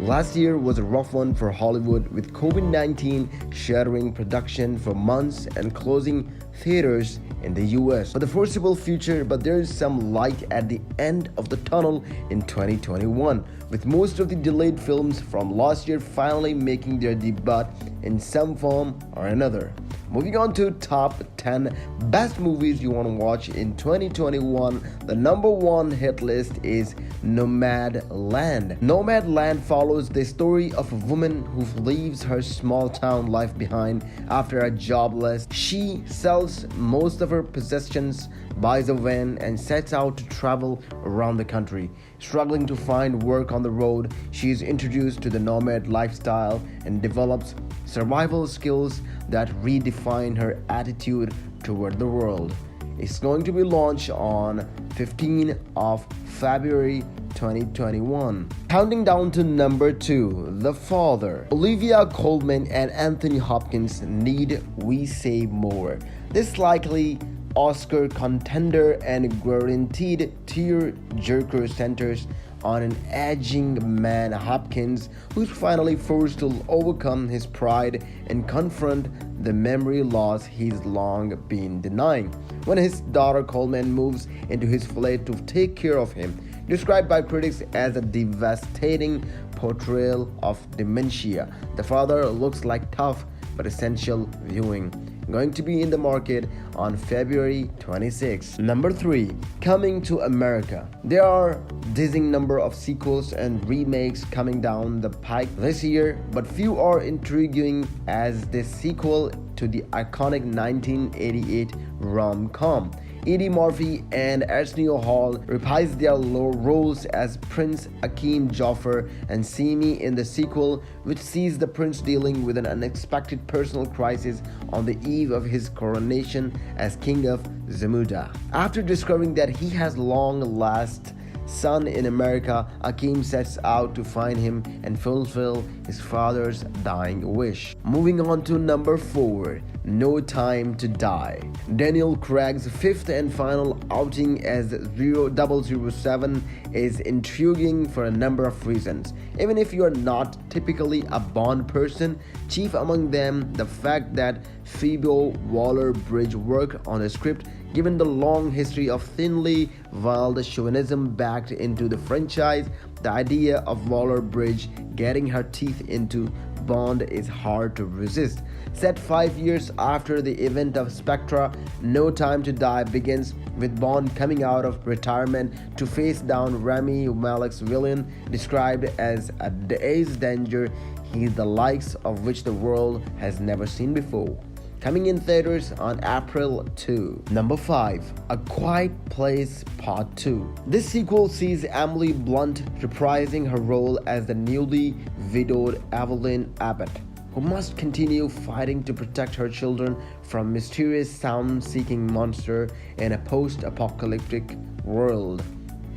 Last year was a rough one for Hollywood, with COVID-19 shattering production for months and closing theaters in the US for the foreseeable future, but there is some light at the end of the tunnel in 2021, with most of the delayed films from last year finally making their debut in some form or another. Moving on to top 10 best movies you want to watch in 2021, the number one hit list is NOMAD Land. NOMAD Land follows the story of a woman who leaves her small town life behind after a jobless. She sells most of her possessions, buys a van, and sets out to travel around the country. Struggling to find work on the road, she is introduced to the nomad lifestyle and develops survival skills that redefine her attitude toward the world. It's going to be launched on 15th of February 2021. Counting down to number 2, The Father. Olivia Colman and Anthony Hopkins need We Say More. This likely Oscar contender and guaranteed tear-jerker centers on an aging man, Hopkins, who's finally forced to overcome his pride and confront the memory loss he's long been denying when his daughter Coleman moves into his flat to take care of him. Described by critics as a devastating portrayal of dementia, The Father looks like tough but essential viewing. Going to be in the market on February 26. Number 3, Coming to America. There are dizzying number of sequels and remakes coming down the pike this year, but few are intriguing as the sequel to the iconic 1988 rom-com. Eddie Murphy and Arsenio Hall reprise their roles as Prince Akeem Joffer and Simi in the sequel, which sees the prince dealing with an unexpected personal crisis on the eve of his coronation as King of Zamuda. After discovering that he has long-lost son in America, Akeem sets out to find him and fulfill his father's dying wish. Moving on to number 4, No Time to Die. Daniel Craig's fifth and final outing as 007 is intriguing for a number of reasons. Even if you are not typically a Bond person, chief among them the fact that Phoebe Waller-Bridge worked on the script, given the long history of thinly veiled chauvinism backed into the franchise. The idea of Waller-Bridge getting her teeth into Bond is hard to resist. Set 5 years after the event of Spectre, No Time to Die begins with Bond coming out of retirement to face down Rami Malek's villain, described as a day's danger, he's the likes of which the world has never seen before. Coming in theaters on April 2. Number 5, A Quiet Place Part 2. This sequel sees Emily Blunt reprising her role as the newly widowed Evelyn Abbott, who must continue fighting to protect her children from mysterious sound-seeking monster in a post-apocalyptic world.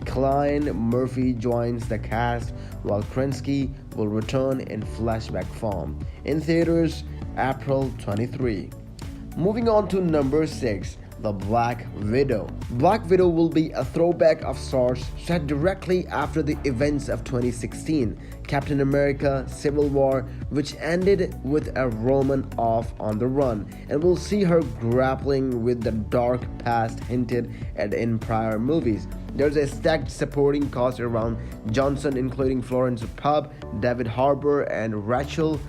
Cillian Murphy joins the cast, while Krasinski will return in flashback form. In theaters, April 23. Moving on to number 6, The Black Widow. Black Widow will be a throwback of sorts, set directly after the events of 2016 Captain America Civil War, which ended with a Roman off on the run, and will see her grappling with the dark past hinted at in prior movies. There's a stacked supporting cast around Johnson, including Florence Pugh, David Harbour, and Rachel,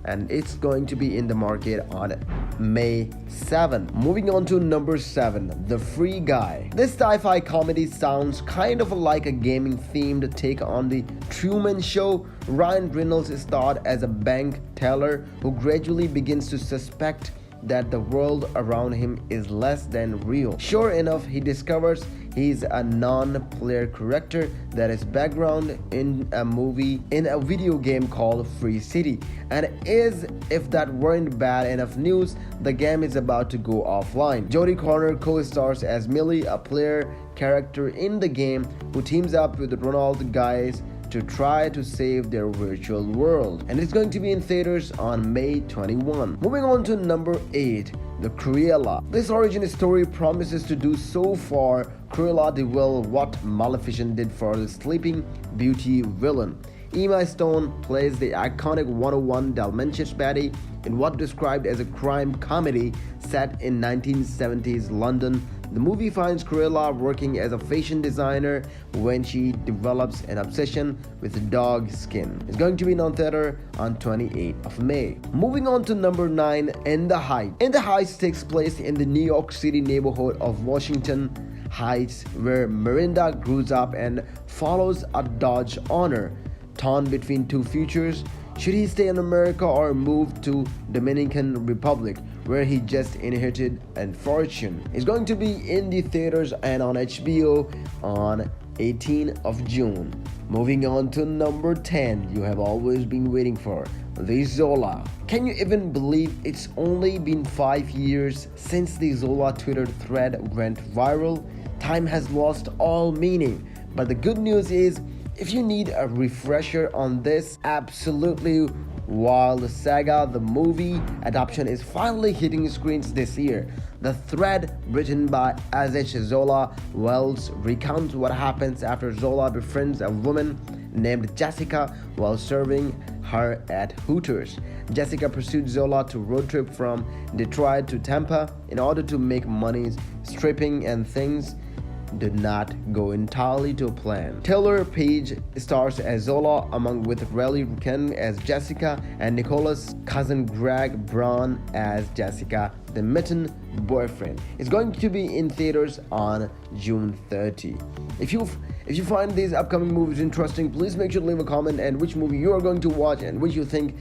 and it's going to be in the market on May 7. Moving on to number 7, The Free Guy. This sci-fi comedy sounds kind of like a gaming-themed take on the Truman Show. Ryan Reynolds is starred as a bank teller who gradually begins to suspect that the world around him is less than real. Sure enough, he discovers he's a non-player character that is background in a video game called Free City. And as if that weren't bad enough news, the game is about to go offline. Jodie Comer co-stars as Millie, a player character in the game who teams up with Ronald Guys to try to save their virtual world, and it's going to be in theaters on May 21. Moving on to number 8, the Cruella. This origin story promises to do so far Cruella de Vil what Maleficent did for the Sleeping Beauty villain. Emma Stone plays the iconic 101 Dalmatian Betty in what described as a crime comedy set in 1970s London. The movie finds Cruella working as a fashion designer when she develops an obsession with dog skin. It's going to be in theater on 28th of May. Moving on to number 9, In the Heights. In the Heights takes place in the New York City neighborhood of Washington Heights, where Miranda grows up and follows a Dodge owner torn between two futures. Should he stay in America or move to Dominican Republic, where he just inherited a fortune? It's going to be in the theaters and on HBO on 18th of June. Moving on to number 10, you have always been waiting for, the ZOLA. Can you even believe it's only been 5 years since the ZOLA Twitter thread went viral? Time has lost all meaning, but the good news is, if you need a refresher on this absolutely wild saga, the movie adaptation is finally hitting screens this year. The thread, written by Adsense ZOLA Wells, recounts what happens after Zola befriends a woman named Jessica while serving her at Hooters. Jessica pursued Zola to road trip from Detroit to Tampa in order to make money stripping, and things did not go entirely to plan. Taylor Page stars as Zola, along with Riley Ken as Jessica and Nicola's cousin Greg Braun as Jessica, the mitten boyfriend. It's going to be in theaters on June 30. If you find these upcoming movies interesting, please make sure to leave a comment and which movie you are going to watch and which you think